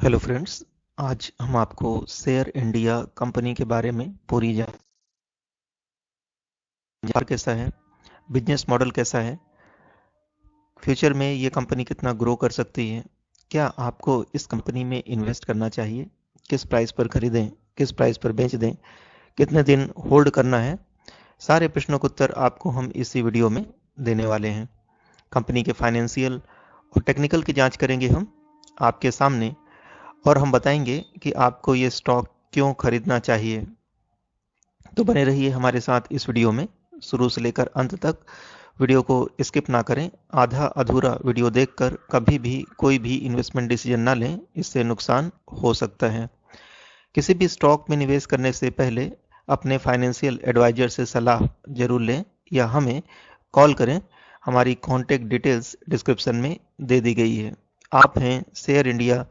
Hello friends. आज हम आपको शेयर इंडिया कंपनी के बारे में पूरी जानकारी कैसा है, बिजनेस मॉडल कैसा है, फ्यूचर में ये कंपनी कितना ग्रो कर सकती है, क्या आपको इस कंपनी में इन्वेस्ट करना चाहिए, किस प्राइस पर खरीदें, किस प्राइस पर बेच दें, कितने दिन होल्ड करना है, सारे प्रश्नों के उत्तर आपको हम इसी वीडियो में देने वाले हैं। कंपनी के फाइनेंशियल और टेक्निकल की जांच करेंगे हम आपके सामने, और हम बताएंगे कि आपको ये स्टॉक क्यों खरीदना चाहिए। तो बने रहिए हमारे साथ इस वीडियो में शुरू से लेकर अंत तक। वीडियो को स्किप ना करें। आधा अधूरा वीडियो देखकर कभी भी कोई भी इन्वेस्टमेंट डिसीजन ना लें, इससे नुकसान हो सकता है। किसी भी स्टॉक में निवेश करने से पहले अपने फाइनेंशियल एडवाइजर से सलाह जरूर लें या हमें कॉल करें। हमारी कॉन्टेक्ट डिटेल्स डिस्क्रिप्शन में दे दी गई है। आप हैं शेयर इंडिया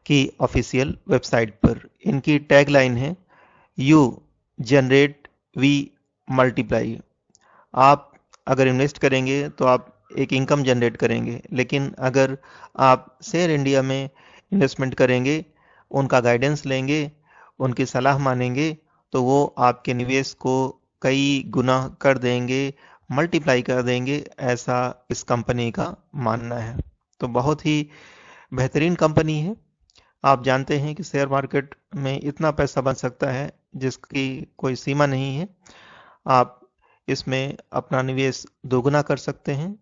की ऑफिशियल वेबसाइट पर। इनकी टैगलाइन है यू जनरेट वी मल्टीप्लाई। आप अगर इन्वेस्ट करेंगे तो आप एक इनकम जनरेट करेंगे, लेकिन अगर आप शेयर इंडिया में इन्वेस्टमेंट करेंगे, उनका गाइडेंस लेंगे, उनकी सलाह मानेंगे, तो वो आपके निवेश को कई गुना कर देंगे, मल्टीप्लाई कर देंगे, ऐसा इस कंपनी का मानना है। तो बहुत ही बेहतरीन कंपनी है। आप जानते हैं कि शेयर मार्केट में इतना पैसा बन सकता है जिसकी कोई सीमा नहीं है। आप इसमें अपना निवेश दोगुना कर सकते हैं,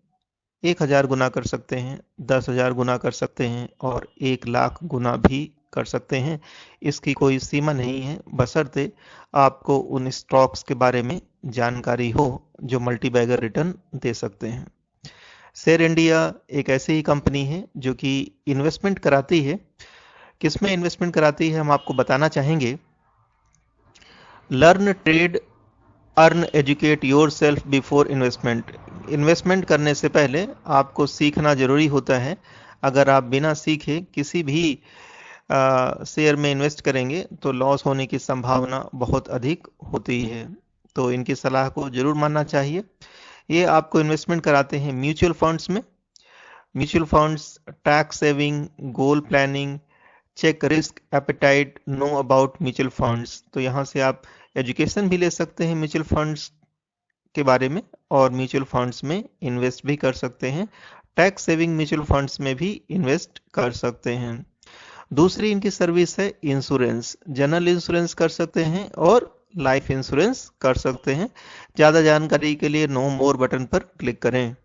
1000 गुना कर सकते हैं, 10,000 गुना कर सकते हैं और 1,00,000 गुना भी कर सकते हैं। इसकी कोई सीमा नहीं है, बशर्ते आपको उन स्टॉक्स के बारे में जानकारी हो जो मल्टी बैगर रिटर्न दे सकते हैं। शेयर इंडिया एक ऐसी ही कंपनी है जो कि इन्वेस्टमेंट कराती है। किसमें इन्वेस्टमेंट कराती है हम आपको बताना चाहेंगे। Learn, trade, earn, educate your self before investment. Investment करने से पहले आपको सीखना जरूरी होता है। अगर आप बिना सीखे किसी भी शेयर में इन्वेस्ट करेंगे तो लॉस होने की संभावना बहुत अधिक होती है। तो इनकी सलाह को जरूर मानना चाहिए। ये आपको इन्वेस्टमेंट कराते हैं म्यूचुअल फंड्स में। Mutual funds, tax saving, goal planning, check risk appetite, know about mutual funds. तो यहाँ से आप एजुकेशन भी ले सकते हैं म्यूचुअल फंड्स के बारे में, और म्यूचुअल फंड्स में इन्वेस्ट भी कर सकते हैं। टैक्स सेविंग म्यूचुअल फंड्स में भी इन्वेस्ट कर सकते हैं। दूसरी इनकी सर्विस है इंश्योरेंस। जनरल इंश्योरेंस कर सकते हैं और लाइफ इंश्योरेंस कर सकते हैं। ज़्यादा जानकारी के लिए नो मोर बटन पर क्लिक करें।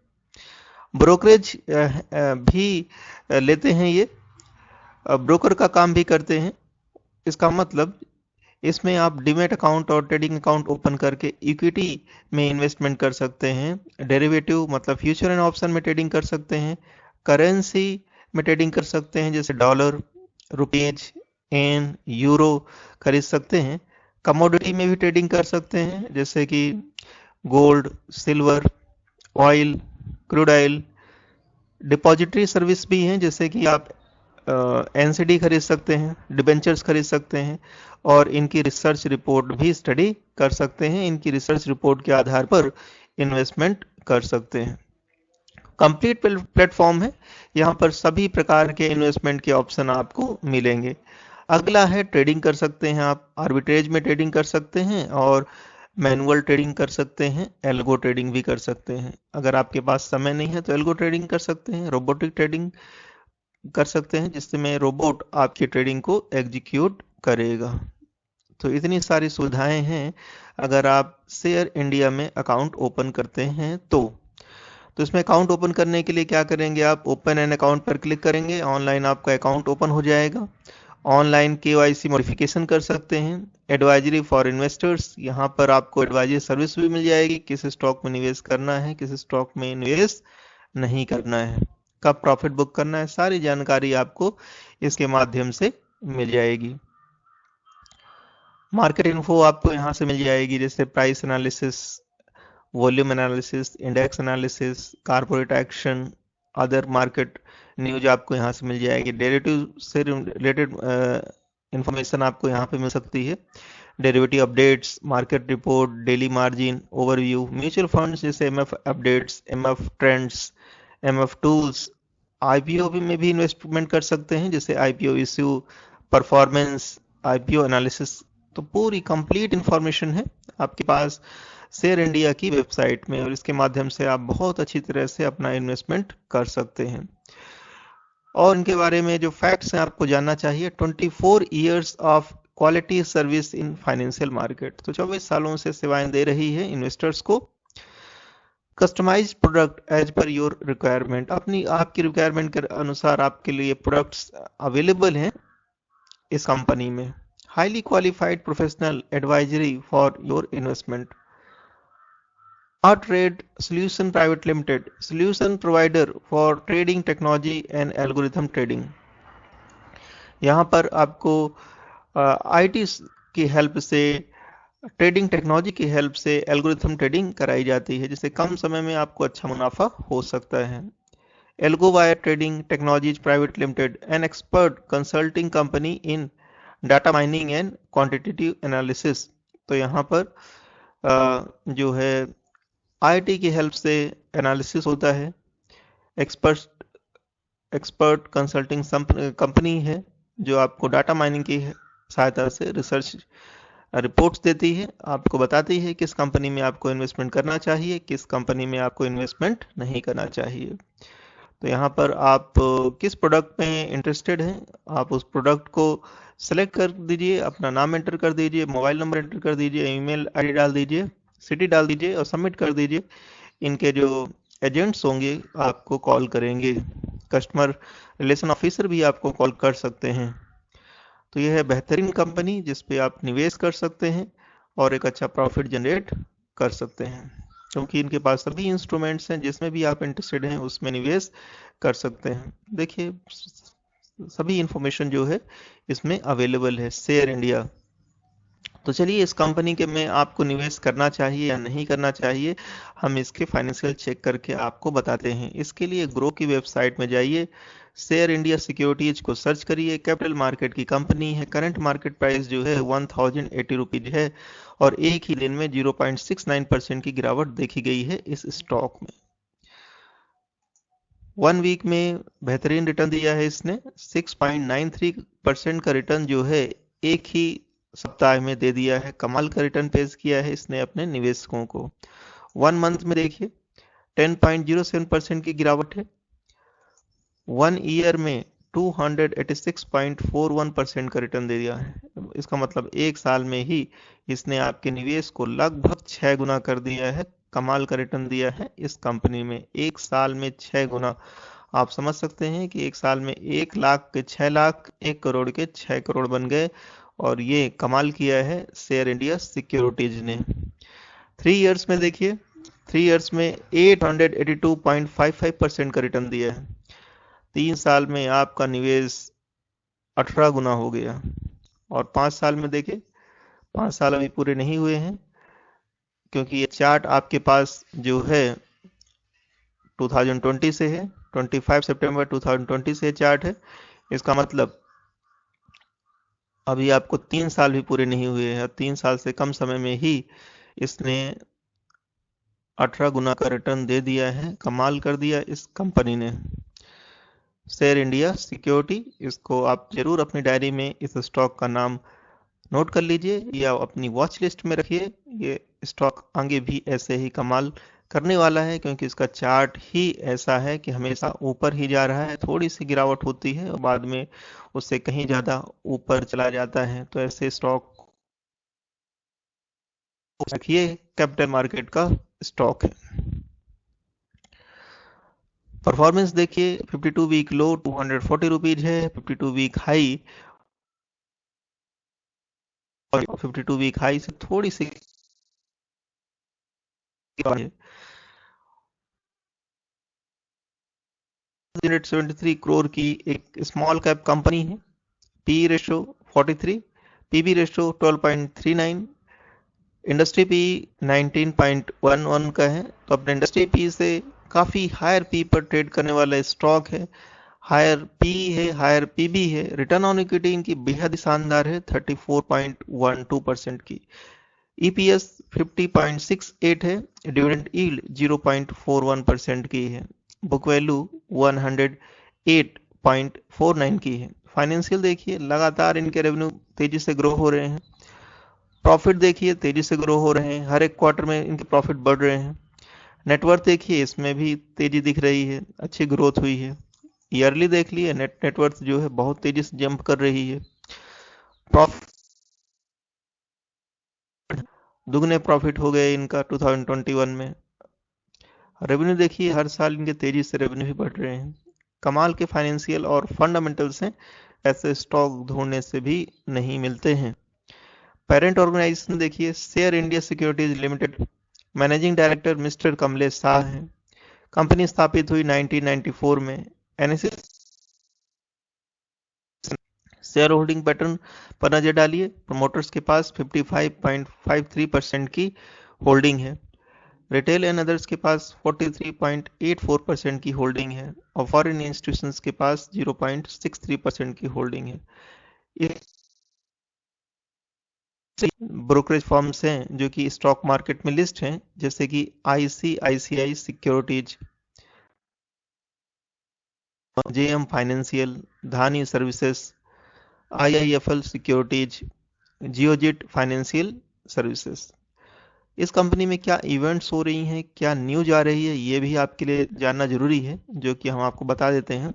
ब्रोकरेज भी लेते हैं ये, ब्रोकर का काम भी करते हैं। इसका मतलब इसमें आप डीमैट अकाउंट और ट्रेडिंग अकाउंट ओपन करके इक्विटी में इन्वेस्टमेंट कर सकते हैं। डेरिवेटिव मतलब फ्यूचर एंड ऑप्शन में ट्रेडिंग कर सकते हैं। करेंसी में ट्रेडिंग कर सकते हैं, जैसे डॉलर, रुपीज, एन, यूरो खरीद सकते हैं। कमोडिटी में भी ट्रेडिंग कर सकते हैं, जैसे कि gold, silver, oil, crude oil. Depository service भी हैं, जैसे कि आप एनसीडी खरीद सकते हैं, डिबेंचर्स खरीद सकते हैं, और इनकी रिसर्च रिपोर्ट भी स्टडी कर सकते हैं। इनकी रिसर्च रिपोर्ट के आधार पर इन्वेस्टमेंट कर सकते हैं। कंप्लीट प्लेटफॉर्म है, यहाँ पर सभी प्रकार के इन्वेस्टमेंट के ऑप्शन आपको मिलेंगे। अगला है ट्रेडिंग कर सकते हैं आप। आर्बिट्रेज में ट्रेडिंग कर सकते हैं और मैनुअल ट्रेडिंग कर सकते हैं, एल्गो ट्रेडिंग भी कर सकते हैं। अगर आपके पास समय नहीं है तो एल्गो ट्रेडिंग कर सकते हैं। रोबोटिक ट्रेडिंग कर सकते हैं, जिसमें रोबोट आपकी ट्रेडिंग को एग्जीक्यूट करेगा। तो इतनी सारी सुविधाएं हैं अगर आप शेयर इंडिया में अकाउंट ओपन करते हैं तो इसमें अकाउंट ओपन करने के लिए क्या करेंगे, आप ओपन एन अकाउंट पर क्लिक करेंगे, ऑनलाइन आपका अकाउंट ओपन हो जाएगा। ऑनलाइन केवाईसी मॉडिफिकेशन कर सकते हैं। एडवाइजरी फॉर इन्वेस्टर्स, यहाँ पर आपको एडवाइजरी सर्विस भी मिल जाएगी, किस स्टॉक में निवेश करना है, किस स्टॉक में निवेश नहीं करना है, कब प्रॉफिट बुक करना है, सारी जानकारी आपको इसके माध्यम से मिल जाएगी। मार्केट इन्फो आपको यहाँ से मिल जाएगी, जैसे price analysis, volume analysis, index analysis, corporate action, other market news आपको यहाँ से मिल जाएगी। डेरिवेटिव से रिलेटेड इंफॉर्मेशन आपको यहाँ पे मिल सकती है। Derivative updates, market report, daily margin overview, mutual funds जैसे MF updates, MF trends, MF tools, IPO में भी इन्वेस्टमेंट कर सकते हैं, जैसे IPO issue, performance, IPO analysis. तो पूरी कंप्लीट इंफॉर्मेशन है आपके पास शेयर इंडिया की वेबसाइट में, और इसके माध्यम से आप बहुत अच्छी तरह से अपना इन्वेस्टमेंट कर सकते हैं। और इनके बारे में जो फैक्ट्स हैं आपको जानना चाहिए। 24 years of quality service in financial market, तो 24 सालों से सेवाएं दे रही है इन्वेस्टर्स को। Customized product as per your requirement, अपनी आपकी रिक्वायरमेंट के अनुसार आपके लिए प्रोडक्ट्स अवेलेबल हैं इस कंपनी में। Highly qualified professional advisory for your investment. Trade solution private limited, solution provider for trading technology and algorithm trading. यहाँ पर आपको आईटी की हेल्प से, ट्रेडिंग टेक्नोलॉजी की हेल्प से एल्गोरिथम ट्रेडिंग कराई जाती है, जिससे कम समय में आपको अच्छा मुनाफा हो सकता है। Algowire Trading Technologies Private Limited, an expert consulting company in data mining and quantitative analysis. तो यहाँ पर जो है आईटी की हेल्प से एनालिसिस होता है। एक्सपर्ट एक्सपर्ट कंसल्टिंग कंपनी है जो आपको डाटा माइनिंग की सहायता से रिसर्च रिपोर्ट्स देती है, आपको बताती है किस कंपनी में आपको इन्वेस्टमेंट करना चाहिए, किस कंपनी में आपको इन्वेस्टमेंट नहीं करना चाहिए। तो यहाँ पर आप किस प्रोडक्ट में इंटरेस्टेड हैं, आप उस प्रोडक्ट को सेलेक्ट कर दीजिए, अपना नाम एंटर कर दीजिए, मोबाइल नंबर एंटर कर दीजिए, ईमेल आईडी डाल दीजिए, सिटी डाल दीजिए और सबमिट कर दीजिए। इनके जो एजेंट्स होंगे आपको कॉल करेंगे, कस्टमर रिलेशन ऑफिसर भी आपको कॉल कर सकते हैं। तो यह है बेहतरीन कंपनी जिस पे आप निवेश कर सकते हैं और एक अच्छा प्रॉफिट जनरेट कर सकते हैं, क्योंकि इनके पास सभी इंस्ट्रूमेंट्स हैं, जिसमें भी आप इंटरेस्टेड हैं उसमें निवेश कर सकते हैं। देखिए सभी इंफॉर्मेशन जो है इसमें अवेलेबल है, शेयर इंडिया। तो चलिए इस कंपनी के में आपको निवेश करना चाहिए या नहीं करना चाहिए, हम इसके फाइनेंशियल चेक करके आपको बताते हैं। इसके लिए ग्रो की वेबसाइट में जाइए, शेयर इंडिया सिक्योरिटीज को सर्च करिए। कैपिटल मार्केट की कंपनी है, करंट मार्केट प्राइस जो है 1080 रुपीज है, और एक ही दिन में 0.69% की गिरावट देखी गई है इस स्टॉक में। 1 वीक में बेहतरीन रिटर्न दिया है इसने, 6.93% का रिटर्न जो है एक ही सप्ताह में दे दिया है। कमाल का रिटर्न पेश किया है इसने अपने निवेशकों को। 1 मंथ में देखिए 10.07% की गिरावट है। 1 ईयर में 286.41% का रिटर्न दे दिया है। इसका मतलब एक साल में ही इसने आपके निवेश को लगभग 6 गुना कर दिया है। कमाल का रिटर्न दिया है इस कंपनी में, एक साल में 6 गुना। आप समझ सकते हैं कि एक साल में 1 लाख के 6 लाख, 1 करोड़ के 6 करोड़ बन गए, और ये कमाल किया है शेयर इंडिया सिक्योरिटीज ने। 3 ईयर्स में देखिए, 3 ईयर्स में 882.55% का रिटर्न दिया है। 3 साल में आपका निवेश 18 गुना हो गया। और 5 साल में देखिए, 5 साल अभी पूरे नहीं हुए हैं, क्योंकि ये चार्ट आपके पास जो है 2020 से है, 25 सितंबर 2020 से चार्ट है। इसका मतलब अभी आपको 3 साल भी पूरे नहीं हुए हैं, 3 साल से कम समय में ही इसने 18 गुना का रिटर्न दे दिया है। कमाल कर दिया इस कंपनी ने। शेयर इंडिया सिक्योरिटी, इसको आप जरूर अपनी डायरी में इस स्टॉक का नाम नोट कर लीजिए या अपनी वॉच लिस्ट में रखिए। ये स्टॉक आगे भी ऐसे ही कमाल करने वाला है, क्योंकि इसका चार्ट ही ऐसा है कि हमेशा ऊपर ही जा रहा है। थोड़ी सी गिरावट होती है और बाद में उससे कहीं ज़्यादा ऊपर चला जाता है। तो ऐसे स्टॉक रखिए, कैपिटल मार्केट का स्टॉक है। परफॉर्मेंस देखिए, 52 वीक लो 240 रुपीज है, 52 वीक हाई, और 52 वीक हाई से थोड़ी सी 173 करोड़ की एक स्मॉल कैप कंपनी है। P ratio 43, PB ratio 12.39, industry P 19.11 का है। तो अपने इंडस्ट्री पी से काफ़ी हायर पी पर ट्रेड करने वाला स्टॉक है, हायर पी है, हायर पीबी है। रिटर्न ऑन इक्विटी इनकी बेहद शानदार है, 34.12% की। ईपीएस 50.68 है, डिविडेंड यील्ड 0.41% की है। बुक वैल्यू 8.49 की है। फाइनेंशियल देखिए, लगातार इनके रेवेन्यू तेजी से ग्रो हो रहे हैं। प्रॉफिट देखिए तेजी से ग्रो हो रहे हैं, हर एक क्वार्टर में इनके प्रॉफिट बढ़ रहे हैं। नेटवर्थ देखिए, इसमें भी तेजी दिख रही है, अच्छी ग्रोथ हुई है। ईयरली देख लिए, नेटवर्थ जो है बहुत तेजी से जंप कर रही है। प्रॉफिट दुगने प्रॉफिट हो गए इनका 2021 में। रेवेन्यू देखिए, हर साल इनके तेजी से रेवेन्यू भी बढ़ रहे हैं। कमाल के फाइनेंशियल और फंडामेंटल्स हैं, ऐसे स्टॉक ढूंढने से भी नहीं मिलते हैं। पेरेंट ऑर्गेनाइजेशन देखिए, share India securities limited, managing director mister Kamlesh Shah हैं। कंपनी स्थापित हुई 1994 में। एनएससी शेयर होल्डिंग पैटर्न पर नजर डालिए, प्रमोटर्स के पास 55.53% की होल्डिंग है। रिटेल एंड अदर्स के पास 43.84% की होल्डिंग है और फॉरेन इंस्टीट्यूशंस के पास 0.63% की होल्डिंग है। ब्रोकरेज फर्म्स हैं जो कि स्टॉक मार्केट में लिस्ट हैं, जैसे कि ICICI Securities, JM Financial, Dhani Services, IIFL Securities, Geojit Financial Services. इस कंपनी में क्या इवेंट्स हो रही हैं, क्या न्यूज आ रही है, ये भी आपके लिए जानना जरूरी है, जो कि हम आपको बता देते हैं।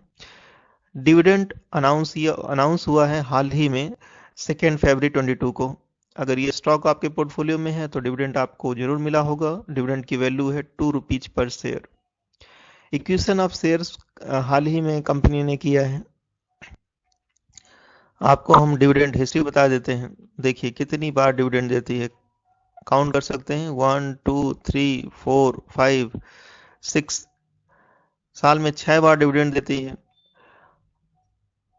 डिविडेंड अनाउंस हुआ है हाल ही में 2 फरवरी 2022 को। अगर ये स्टॉक आपके पोर्टफोलियो में है तो डिविडेंड आपको जरूर मिला होगा। डिविडेंड की वैल्यू है ₹2 पर शेयर। इक्विशन ऑफ शेयर्स हाल ही में कंपनी ने किया है। आपको हम डिविडेंड हिस्ट्री बता देते हैं। देखिए कितनी बार डिविडेंड देती है, काउंट कर सकते हैं, 1 2 3 4 5 6। साल में 6 बार डिविडेंड देती है,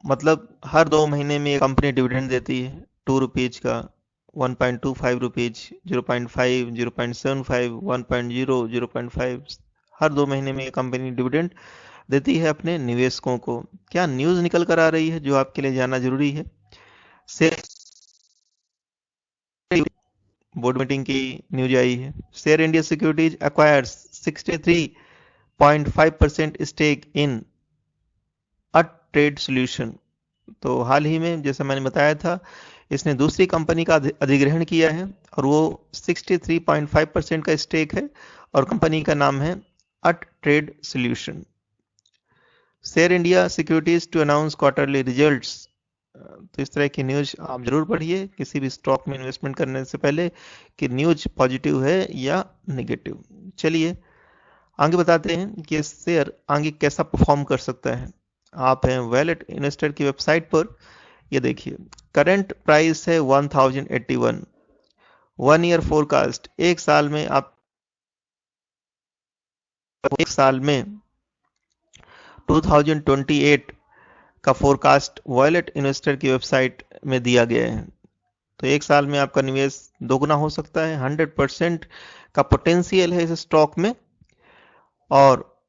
मतलब हर 2 महीने में ये कंपनी डिविडेंड देती है ₹2 का। 1.25 रुपीज, 0.5, 0.75, 1.0, 0.5, हर 2 महीने में ये कंपनी डिविडेंड देती है अपने निवेशकों को। क्या न्यूज निकल कर आ रही है जो आपके लिए जानना जरूरी है। शेयर बोर्ड मीटिंग की न्यूज आई है। Share India securities acquires 63.5% stake in a trade solution. तो हाल ही में जैसा मैंने बताया था, इसने दूसरी कंपनी का अधिग्रहण किया है और वो 63.5% का स्टेक है और कंपनी का नाम है At Trade Solution. Share India Securities to announce quarterly results. तो इस तरह की न्यूज आप जरूर पढ़िए किसी भी स्टॉक में इन्वेस्टमेंट करने से पहले कि न्यूज पॉजिटिव है या नेगेटिव। चलिए आगे बताते हैं कि शेयर आगे कैसा परफॉर्म कर सकता है। आप हैं वैलेट इन्वेस्टर की वेबसाइट पर। ये देखिए करंट प्राइस है 1081। 1 ईयर फोरकास्ट, एक साल में 2028 का फोरकास्ट वॉयलेट इन्वेस्टर की वेबसाइट में दिया गया है। तो एक साल में आपका निवेश दोगुना हो सकता है। 100% का पोटेंशियल है इस स्टॉक में और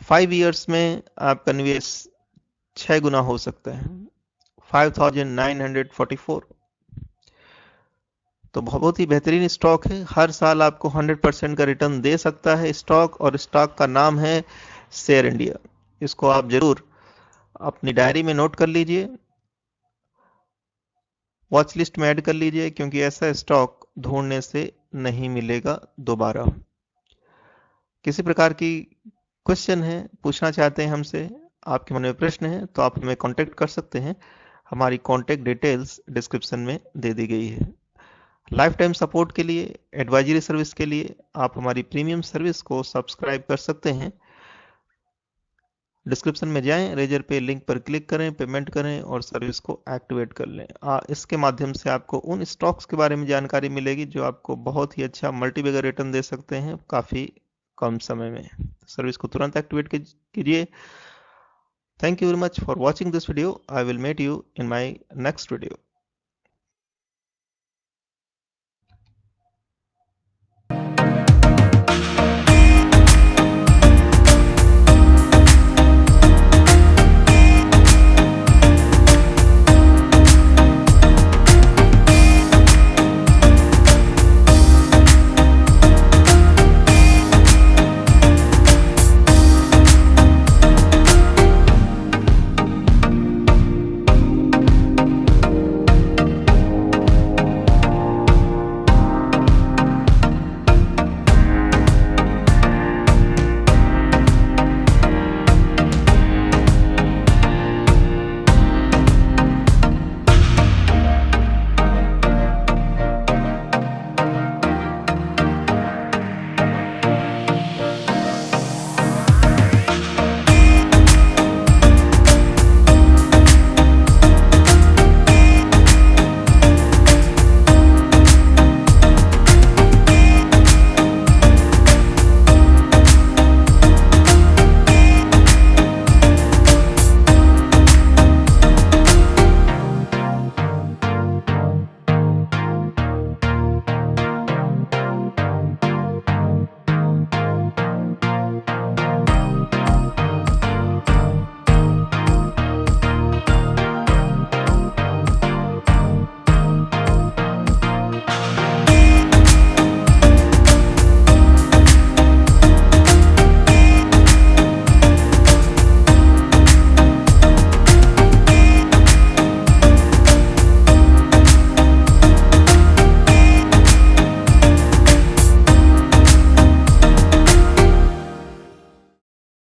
5 इयर्स में आपका निवेश 6 गुना हो सकता है, 5944। तो बहुत ही बेहतरीन स्टॉक है, हर साल आपको 100% का रिटर्न दे सकता है स्टॉक, और स्टॉक का नाम है शेयर इंडिया। इसको आप जरूर अपनी डायरी में नोट कर लीजिए, वॉच लिस्ट में ऐड कर लीजिए, क्योंकि ऐसा स्टॉक ढूंढने से नहीं मिलेगा दोबारा। किसी प्रकार की क्वेश्चन है, पूछना चाहते हैं हमसे, आपके मन में प्रश्न है, तो आप हमें कांटेक्ट कर सकते हैं। हमारी कांटेक्ट डिटेल्स डिस्क्रिप्शन में दे दी गई है। लाइफ टाइम सपोर्ट के लिए, एडवाइजरी सर्विस के लिए आप हमारी प्रीमियम सर्विस को सब्सक्राइब कर सकते हैं। डिस्क्रिप्शन में जाएं, रेजर पे लिंक पर क्लिक करें, पेमेंट करें और सर्विस को एक्टिवेट कर लें। इसके माध्यम से आपको उन स्टॉक्स के बारे में जानकारी मिलेगी जो आपको बहुत ही अच्छा मल्टीबैगर रिटर्न दे सकते हैं काफ़ी कम समय में। सर्विस को तुरंत एक्टिवेट कीजिए। Thank you very much for watching this video. I will meet you in my next video.